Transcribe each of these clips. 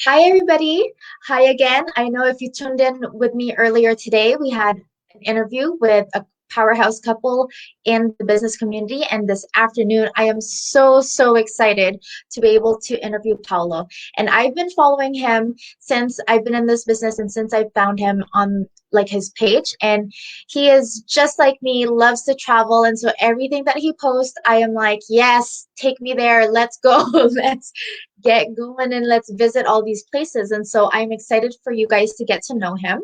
Hi, everybody. Hi again. I know if you tuned in with me earlier today, we had an interview with a powerhouse couple in the business community. And this afternoon, I am so excited to be able to interview Paulo. And I've been following him since I've been in this business and since I found him on his page. And he is just like me, loves to travel. And so everything that he posts, I am like, yes, take me there. Let's go. Let's get going and let's visit all these places. And so I'm excited for you guys to get to know him.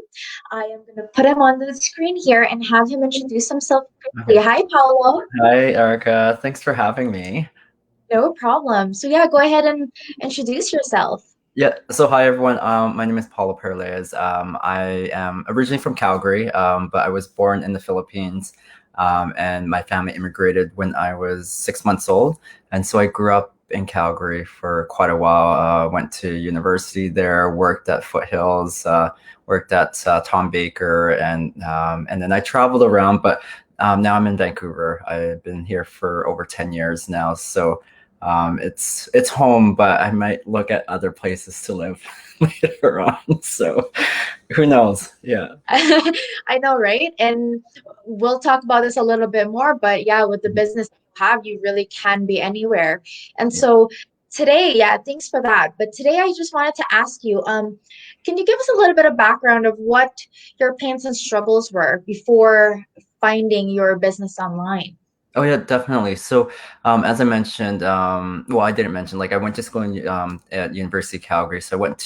I am going to put him on the screen here and have him introduce himself Okay. briefly. Hi, Paulo. Hi, Erica. Thanks for having me. No problem. So, yeah, go ahead and introduce yourself. Yeah, so hi everyone. My name is Paulo Perlez. I am originally from Calgary, but I was born in the Philippines, and my family immigrated when I was 6 months old. And so I grew up in Calgary for quite a while. Went to university there, worked at Foothills, worked at Tom Baker, and then I traveled around. But now I'm in Vancouver. I've been here for over 10 years now. So it's home, but I might look at other places to live later on. So who knows? Yeah. I know, right? And we'll talk about this a little bit more, but yeah, with the Mhm. business you have, you really can be anywhere. And Yeah. so today, yeah, thanks for that. But today I just wanted to ask you, can you give us a little bit of background of what your pains and struggles were before finding your business online? Oh yeah, definitely. So, as I mentioned, well, I didn't mention like I went to school at University of Calgary. So I went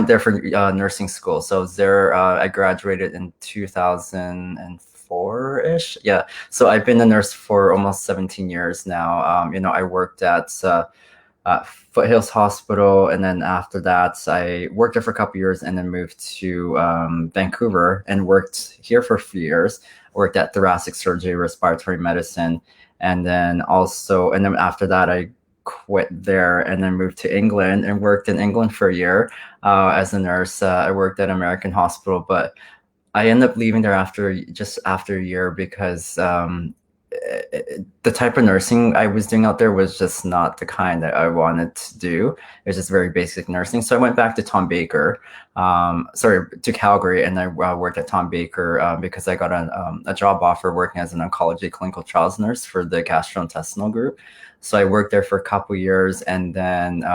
there for nursing school. So I was there. I graduated in 2004-ish. Yeah. So I've been a nurse for almost 17 years now. I worked at Foothills Hospital, and then after that, I worked there for a couple years, and then moved to Vancouver and worked here for a few years. Worked at thoracic surgery, respiratory medicine, and then after that, I quit there and then moved to England and worked in England for a year as a nurse. I worked at American Hospital, but I ended up leaving there after a year because the type of nursing I was doing out there was just not the kind that I wanted to do. It was just very basic nursing. So I went back to Tom Baker, to Calgary, and I worked at Tom Baker because I got a job offer working as an oncology clinical trials nurse for the gastrointestinal group. So I worked there for a couple years, and then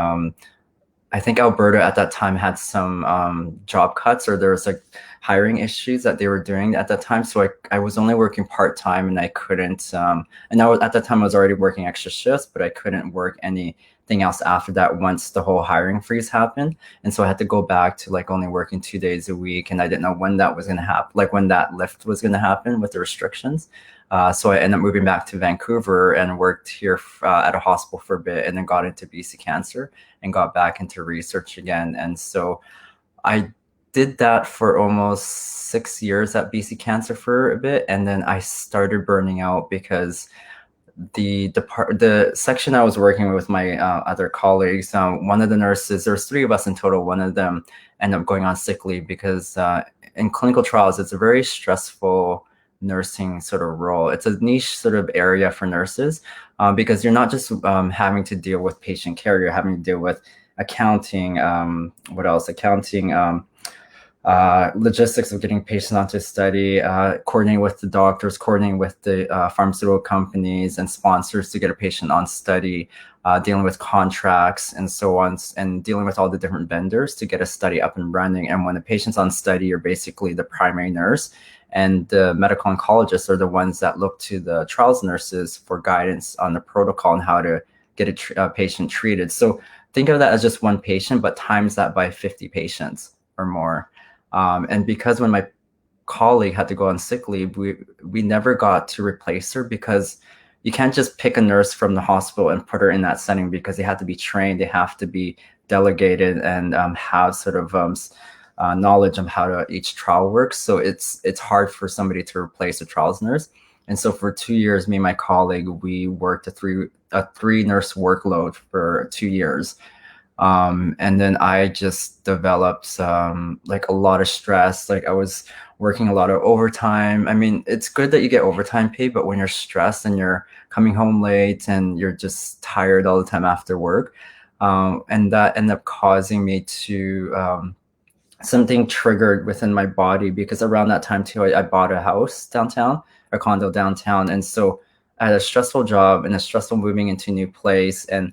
I think Alberta at that time had some job cuts, or there was like hiring issues that they were doing at that time. So I was only working part time, and I couldn't. At that time I was already working extra shifts, but I couldn't work anything else after that once the whole hiring freeze happened. And so I had to go back to like only working 2 days a week, and I didn't know when that was going to happen, like when that lift was going to happen with the restrictions. So I ended up moving back to Vancouver and worked here at a hospital for a bit, and then got into BC Cancer and got back into research again. And so I did that for almost 6 years at BC Cancer for a bit, and then I started burning out because the section I was working with my other colleagues, one of the nurses, there's three of us in total. One of them ended up going on sick leave because in clinical trials, it's a very stressful nursing sort of role. It's a niche sort of area for nurses because you're not just having to deal with patient care, you're having to deal with accounting, what else? Accounting, logistics of getting patients onto study, coordinating with the doctors, coordinating with the pharmaceutical companies and sponsors to get a patient on study, dealing with contracts and so on, and dealing with all the different vendors to get a study up and running. And when the patient's on study, you're basically the primary nurse, and the medical oncologists are the ones that look to the trials nurses for guidance on the protocol and how to get a patient treated. So think of that as just one patient, but times that by 50 patients or more. And because when my colleague had to go on sick leave, we never got to replace her because you can't just pick a nurse from the hospital and put her in that setting because they have to be trained, they have to be delegated, and have sort of knowledge of how each trial works. So it's hard for somebody to replace a trials nurse. And so for 2 years, me and my colleague, we worked a three nurse workload for 2 years. And then I just developed like a lot of stress. Like I was working a lot of overtime. I mean, it's good that you get overtime pay, but when you're stressed and you're coming home late and you're just tired all the time after work, And that ended up causing me to something triggered within my body because around that time too, I bought a house downtown, a condo downtown, and so I had a stressful job and a stressful moving into a new place, and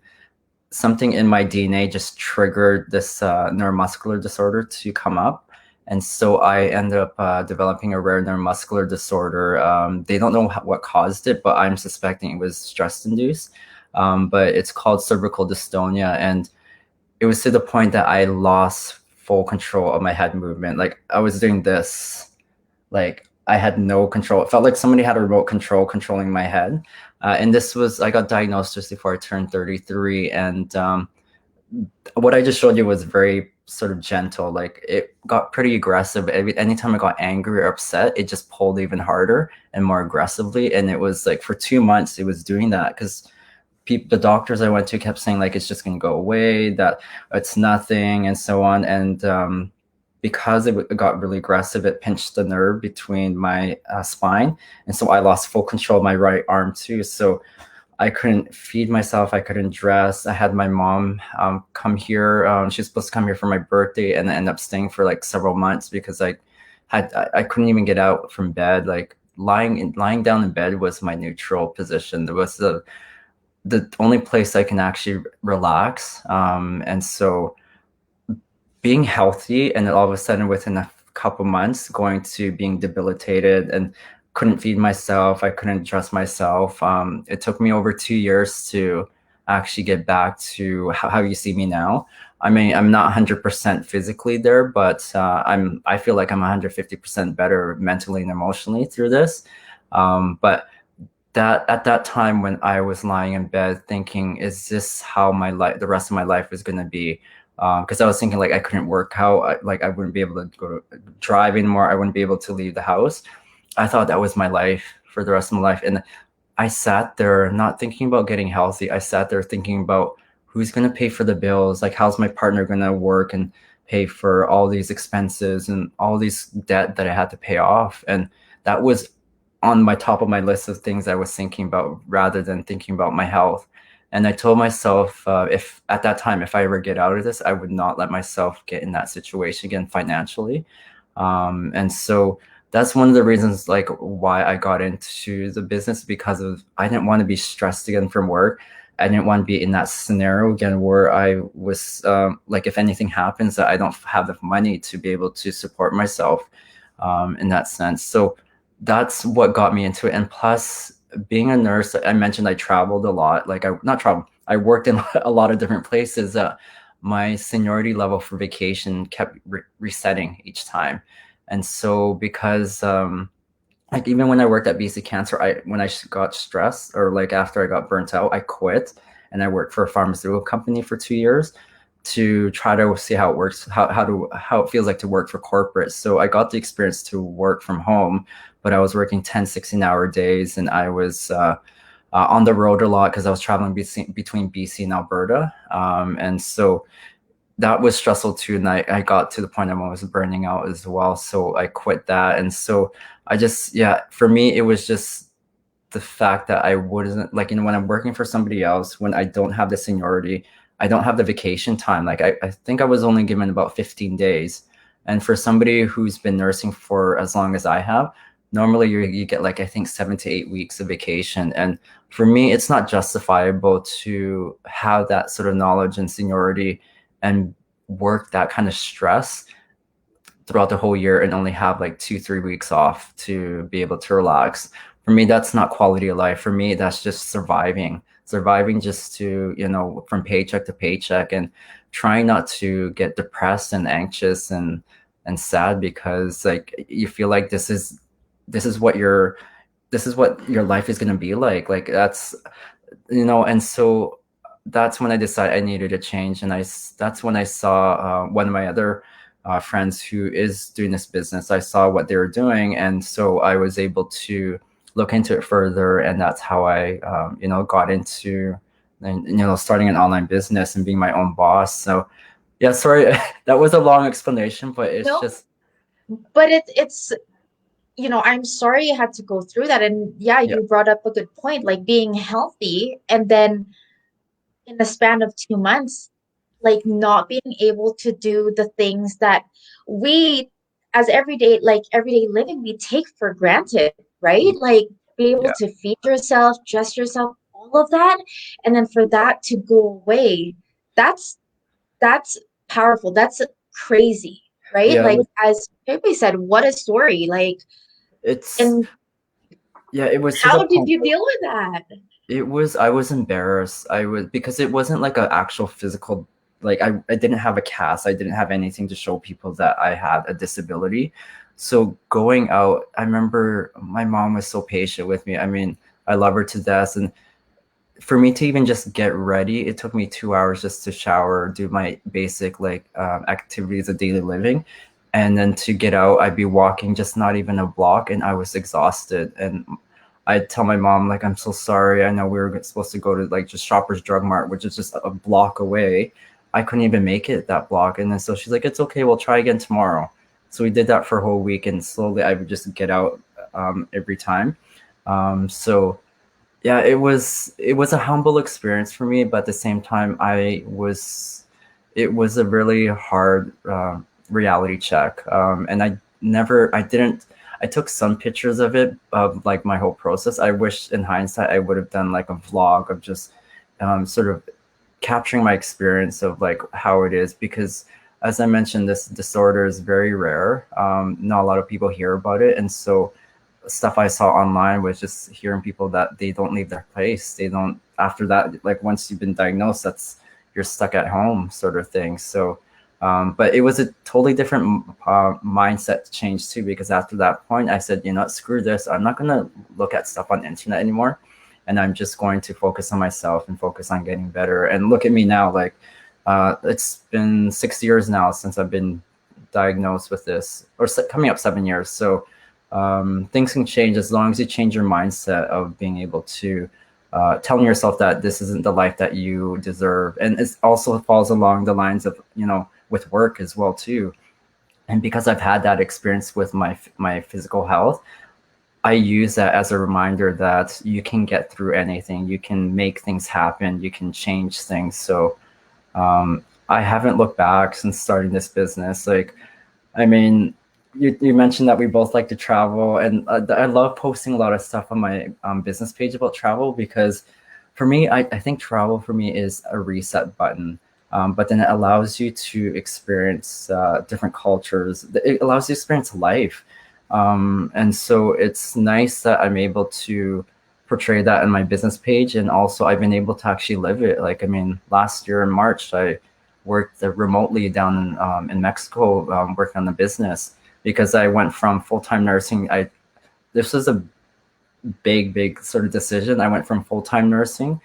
something in my DNA just triggered this neuromuscular disorder to come up. And so I ended up developing a rare neuromuscular disorder. They don't know what caused it, but I'm suspecting it was stress induced. But it's called cervical dystonia. And it was to the point that I lost full control of my head movement. Like I was doing this, like I had no control. It felt like somebody had a remote control controlling my head. And this was, I got diagnosed just before I turned 33. And what I just showed you was very sort of gentle. Like it got pretty aggressive. Anytime I got angry or upset, it just pulled even harder and more aggressively. And it was like for 2 months, it was doing that because the doctors I went to kept saying like it's just going to go away, that it's nothing, and so on. And because it got really aggressive, it pinched the nerve between my spine, and so I lost full control of my right arm too. So I couldn't feed myself. I couldn't dress. I had my mom come here. She was supposed to come here for my birthday and end up staying for like several months because I couldn't even get out from bed. Like lying down in bed was my neutral position. There was the only place I can actually relax. And so being healthy and then all of a sudden within a couple months going to being debilitated and couldn't feed myself, I couldn't dress myself. It took me over 2 years to actually get back to how you see me now. I mean, I'm not 100% physically there, but I feel like I'm 150% better mentally and emotionally through this. But that at that time when I was lying in bed thinking, is this how my life, the rest of my life is going to be? Because I was thinking like I couldn't work out, like I wouldn't be able to go to drive anymore. I wouldn't be able to leave the house. I thought that was my life for the rest of my life. And I sat there not thinking about getting healthy. I sat there thinking about who's going to pay for the bills? Like, how's my partner going to work and pay for all these expenses and all these debt that I had to pay off? And that was on my top of my list of things I was thinking about rather than thinking about my health. And I told myself, if at that time, if I ever get out of this, I would not let myself get in that situation again financially. And so that's one of the reasons like why I got into the business, because of I didn't want to be stressed again from work. I didn't want to be in that scenario again where I was like, if anything happens, that I don't have the money to be able to support myself in that sense. So that's what got me into it. And plus, being a nurse, I mentioned I traveled a lot. Like I not traveled, I worked in a lot of different places. My seniority level for vacation kept resetting each time. And so because like even when I worked at BC Cancer, when I got stressed or like after I got burnt out, I quit and I worked for a pharmaceutical company for 2 years to try to see how it works, how it feels like to work for corporate. So I got the experience to work from home, but I was working 10, 16-hour days, and I was on the road a lot because I was traveling between BC and Alberta. And so that was stressful too. And I got to the point I was burning out as well. So I quit that. And so I just, yeah, for me, it was just the fact that I wasn't like, when I'm working for somebody else, when I don't have the seniority, I don't have the vacation time. Like I think I was only given about 15 days. And for somebody who's been nursing for as long as I have, normally you get like, I think 7 to 8 weeks of vacation. And for me, it's not justifiable to have that sort of knowledge and seniority and work that kind of stress throughout the whole year and only have like 2, 3 weeks off to be able to relax. For me, that's not quality of life. For me, that's just surviving just to, from paycheck to paycheck, and trying not to get depressed and anxious and sad because like you feel like this is what your life is going to be like that's and so that's when I decided I needed a change. And that's when I saw one of my other friends who is doing this business. I saw what they were doing, and so I was able to look into it further, and that's how I got into starting an online business and being my own boss. So yeah, sorry, that was a long explanation, but it's No, just but it's I'm sorry you had to go through that. And yeah, yeah. you brought up a good point, like being healthy and then in the span of 2 months. like not being able to do the things that we as everyday living we take for granted, right? Like be able Yeah. to feed yourself, dress yourself, all of that, and then for that to go away, that's that's powerful. That's crazy, right? Yeah, Like like as Pepe said, what a story. Like, it's and yeah, it was to the how did point. you deal with that? I was embarrassed. I was because it wasn't like an actual physical, like I didn't have a cast. I didn't have anything to show people that I had a disability. So going out, I remember my mom was so patient with me. I mean, I love her to death. And for me to even just get ready, it took me 2 hours just to shower, do my basic like activities of daily living. And then to get out, I'd be walking just not even a block and I was exhausted. And I'd tell my mom, like, I'm so sorry. I know we were supposed to go to like just Shoppers Drug Mart, which is just a block away. I couldn't even make it that block. And then so she's like, it's okay. We'll try again tomorrow. So we did that for a whole week. And slowly I would just get out every time. So yeah, it was a humble experience for me, but at the same time, it was a really hard reality check. And I didn't, I took some pictures of it, of like my whole process. I wish in hindsight I would have done like a vlog of just sort of capturing my experience of like how it is, because as I mentioned, this disorder is very rare. Not a lot of people hear about it. And so stuff I saw online was just hearing people that they don't leave their place. They don't, after that, like once you've been diagnosed, that's, you're stuck at home sort of thing. So, but it was a totally different mindset change too, because after that point, I said, you know, screw this. I'm not going to look at stuff on the internet anymore. And I'm just going to focus on myself and focus on getting better. And look at me now, like, it's been 6 years now since I've been diagnosed with this, or coming up 7 years. So, things can change as long as you change your mindset of being able to telling yourself that this isn't the life that you deserve. And it also falls along the lines of, you know, with work as well too. And because I've had that experience with my physical health, I use that as a reminder that you can get through anything, you can make things happen, you can change things. So I haven't looked back since starting this business. Like, I mean, you mentioned that we both like to travel, and I love posting a lot of stuff on my business page about travel, because for me, I think travel for me is a reset button. But then it allows you to experience different cultures. It allows you to experience life. And so it's nice that I'm able to portray that in my business page. And also I've been able to actually live it. Like, I mean, last year in March, I worked remotely down in Mexico, working on the business, because I went from full-time nursing. This was a big sort of decision. I went from full-time nursing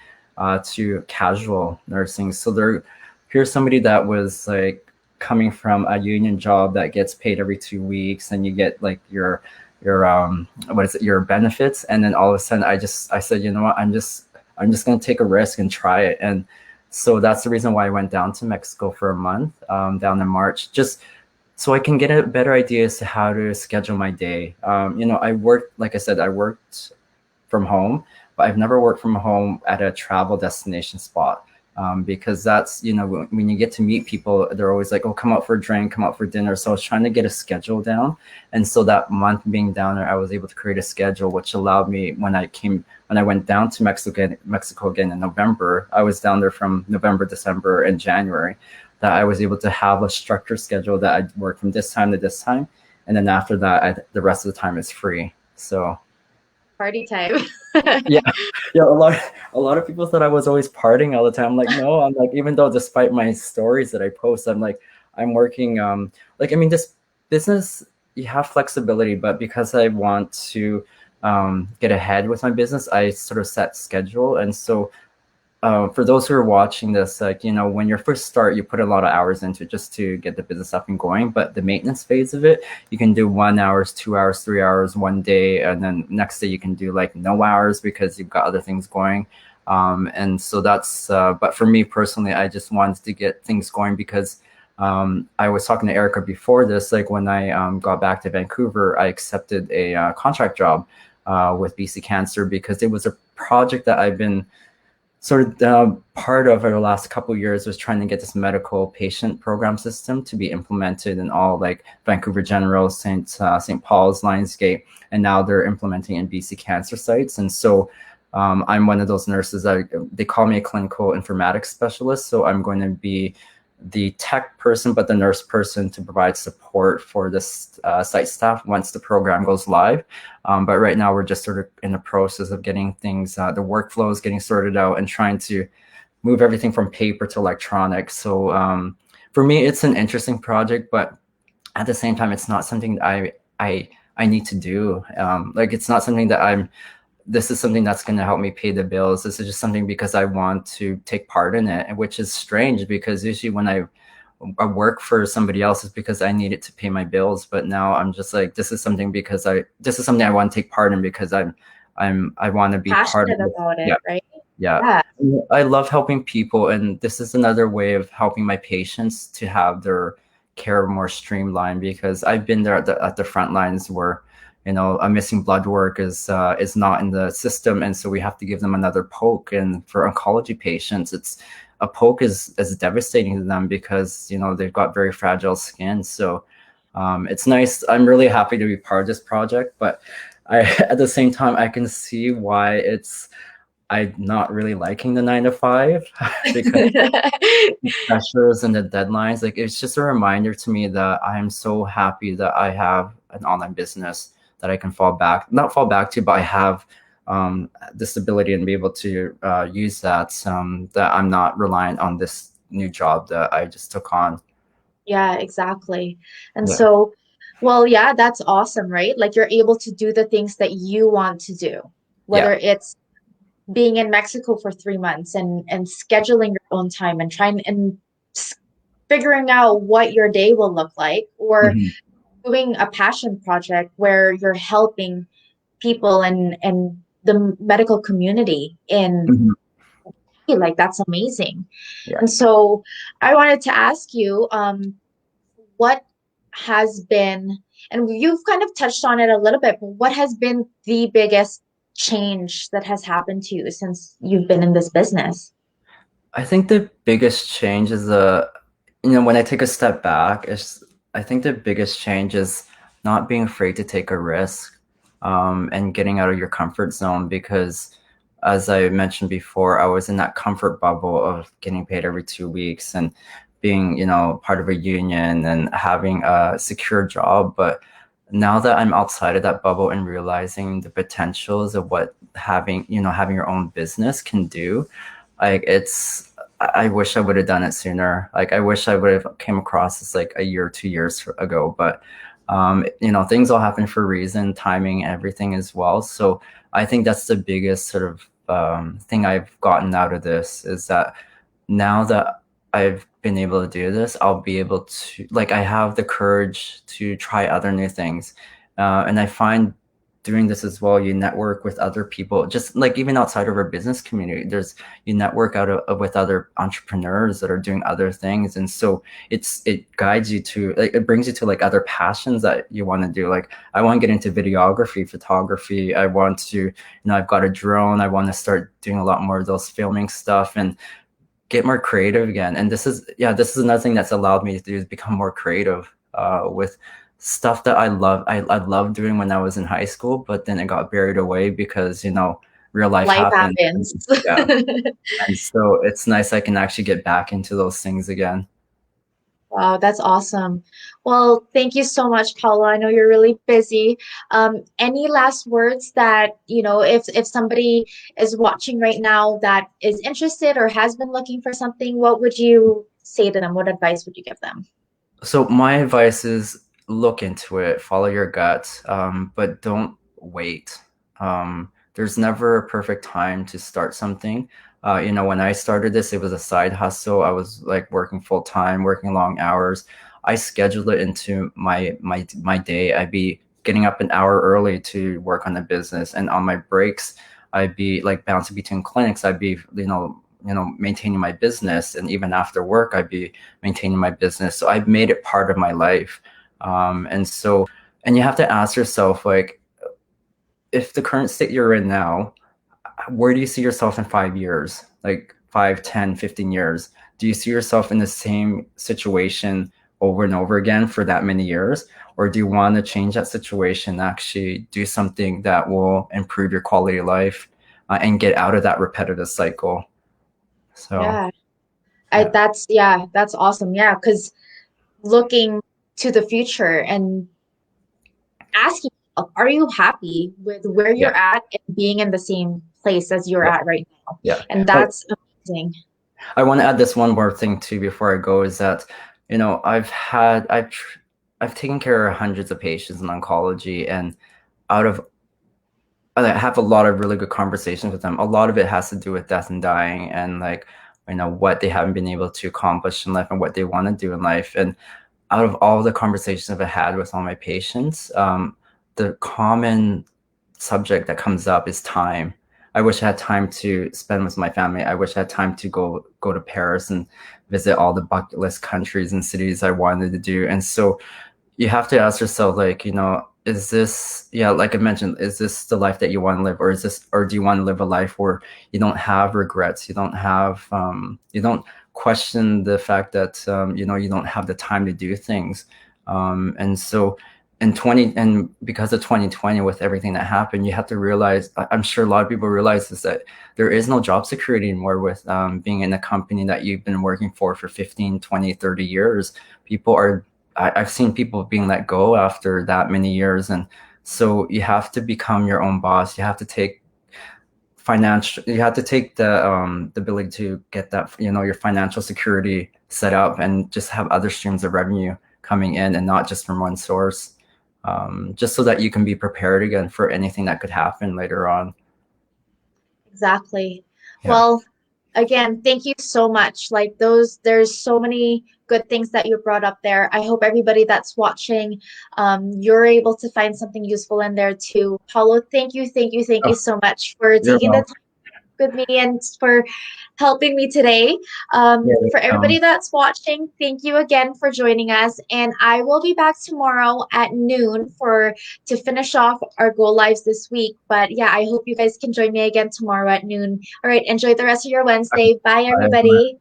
to casual nursing. So here's somebody that was like coming from a union job that gets paid every 2 weeks, and you get like your what is it, your benefits, and then all of a sudden I said, you know what, I'm just gonna take a risk and try it. And so that's the reason why I went down to Mexico for a month, down in March, just so I can get a better idea as to how to schedule my day. You know, I worked, like I said, I worked from home, but I've never worked from home at a travel destination spot. Because that's, you know, when you get to meet people, they're always like, oh, come out for a drink, come out for dinner. So I was trying to get a schedule down. And so that month being down there, I was able to create a schedule, which allowed me when I went down to Mexico again in November. I was down there from November, December, and January, that I was able to have a structured schedule that I'd work from this time to this time. And then after that, the rest of the time is free. So Party time. yeah, yeah. A lot of people thought I was always partying all the time. I'm like, no, I'm like, even though despite my stories that I post, I'm like, I'm working. Like, I mean, this business, you have flexibility, but because I want to get ahead with my business, I sort of set schedule. And so for those who are watching this, like, you know, when you first start, you put a lot of hours into it just to get the business up and going. But the maintenance phase of it, you can do 1 hour, 2 hours, 3 hours one day, and then next day you can do like no hours because you've got other things going. And so that's, but for me personally, I just wanted to get things going because I was talking to Erica before this, like when I got back to Vancouver, I accepted a contract job with BC Cancer because it was a project that I've been sort of part of it the last couple of years was trying to get this medical patient program system to be implemented in all like Vancouver General, St. Paul's, Lionsgate, and now they're implementing in BC cancer sites. And so I'm one of those nurses that they call me a clinical informatics specialist. So I'm going to be the tech person, but the nurse person to provide support for this site staff once the program goes live. But right now we're just sort of in the process of getting things, the workflows getting sorted out and trying to move everything from paper to electronic. So for me, it's an interesting project, but at the same time, it's not something I need to do. Like it's not something that this is something that's going to help me pay the bills. This is just something because I want to take part in it, which is strange because usually when I work for somebody else, it's because I need it to pay my bills. But now I'm just like, this is something this is something I want to take part in because I want to be part of Passionate it. about it, Yeah. right? Yeah. Yeah. I love helping people. And this is another way of helping my patients to have their care more streamlined because I've been there at the front lines where, a missing blood work is not in the system. And so we have to give them another poke. And for oncology patients, a poke is devastating to them because, they've got very fragile skin. So it's nice. I'm really happy to be part of this project, but at the same time, I can see why I'm not really liking the 9 to 5 because the pressures and the deadlines. Like it's just a reminder to me that I am so happy that I have an online business that I can not fall back to, but I have this ability and be able to use that. That I'm not reliant on this new job that I just took on. Yeah, exactly. And Yeah. so, well, yeah, that's awesome, right? Like you're able to do the things that you want to do, Yeah. whether it's being in Mexico for 3 months and scheduling your own time and trying and figuring out what your day will look like, or Mhm. doing a passion project where you're helping people and the medical community in Mhm. like that's amazing. Yeah. And so I wanted to ask you, what has been, and you've kind of touched on it a little bit, but what has been the biggest change that has happened to you since you've been in this business? I think the biggest change is when I take a step back, I think the biggest change is not being afraid to take a risk, and getting out of your comfort zone because as I mentioned before, I was in that comfort bubble of getting paid every 2 weeks and being, part of a union and having a secure job. But now that I'm outside of that bubble and realizing the potentials of what having your own business can do, like I wish I would have done it sooner. Like I wish I would have came across this like a year, 2 years ago. But things all happen for a reason, timing, everything as well. So I think that's the biggest sort of thing I've gotten out of this is that now that I've been able to do this, I'll be able to like I have the courage to try other new things, and I find doing this as well, you network with other people, just like even outside of our business community. You network with other entrepreneurs that are doing other things, and so it guides you to like it brings you to like other passions that you want to do. Like I want to get into videography, photography. I want to, I've got a drone. I want to start doing a lot more of those filming stuff and get more creative again. And this is another thing that's allowed me to do is become more creative with stuff that I love. I loved doing when I was in high school, but then it got buried away because real life Life happened. happens. Yeah, and so it's nice I can actually get back into those things again. Wow, that's awesome. Well, thank you so much, Paula. I know you're really busy. Any last words that, if somebody is watching right now that is interested or has been looking for something, what would you say to them? What advice would you give them? So my advice is look into it, follow your gut, but don't wait. There's never a perfect time to start something. When I started this, it was a side hustle. I was like working full time, working long hours. I scheduled it into my day. I'd be getting up an hour early to work on the business, and on my breaks, I'd be like bouncing between clinics. I'd be, maintaining my business, and even after work, I'd be maintaining my business. So I've made it part of my life. And you have to ask yourself, like, if the current state you're in now, where do you see yourself in 5 years? like 5, 10, 15 years, do you see yourself in the same situation over and over again for that many years? Or do you want to change that situation, actually do something that will improve your quality of life, and get out of that repetitive cycle? So, Yeah. yeah, That's awesome. Yeah, because looking to the future and asking yourself, are you happy with where yeah, you're at and being in the same place as you're yeah, at right now? yeah. And Oh, that's amazing. I want to add this one more thing too before I go, is that, I've taken care of hundreds of patients in oncology, and out of I have a lot of really good conversations with them. A lot of it has to do with death and dying, and like, what they haven't been able to accomplish in life and what they want to do in life. And out of all the conversations I've had with all my patients, the common subject that comes up is time. I wish I had time to spend with my family. I wish I had time to go to Paris and visit all the bucket list countries and cities I wanted to do. And so you have to ask yourself, like, is this, yeah, like I mentioned, is this the life that you want to live, or do you want to live a life where you don't have regrets, you don't question the fact that, you don't have the time to do things. And so and because of 2020, with everything that happened, you have to realize, I'm sure a lot of people realize this, that there is no job security anymore with, being in a company that you've been working for 15, 20, 30 years. People are I've seen people being let go after that many years. And so you have to become your own boss. You have to take the ability to get that, your financial security set up, and just have other streams of revenue coming in, and not just from one source. Just so that you can be prepared again for anything that could happen later on. Exactly. Yeah. Well, again, thank you so much. Like those, there's so many good things that you brought up there. I hope everybody that's watching, you're able to find something useful in there too. Paulo, thank you Oh, so much for you're taking the welcome. time with me and for helping me today. Yeah, For everybody that's watching, thank you again for joining us. And I will be back tomorrow at noon to finish off our Go Lives this week. But yeah, I hope you guys can join me again tomorrow at noon. All right, enjoy the rest of your Wednesday. Bye, bye. everybody.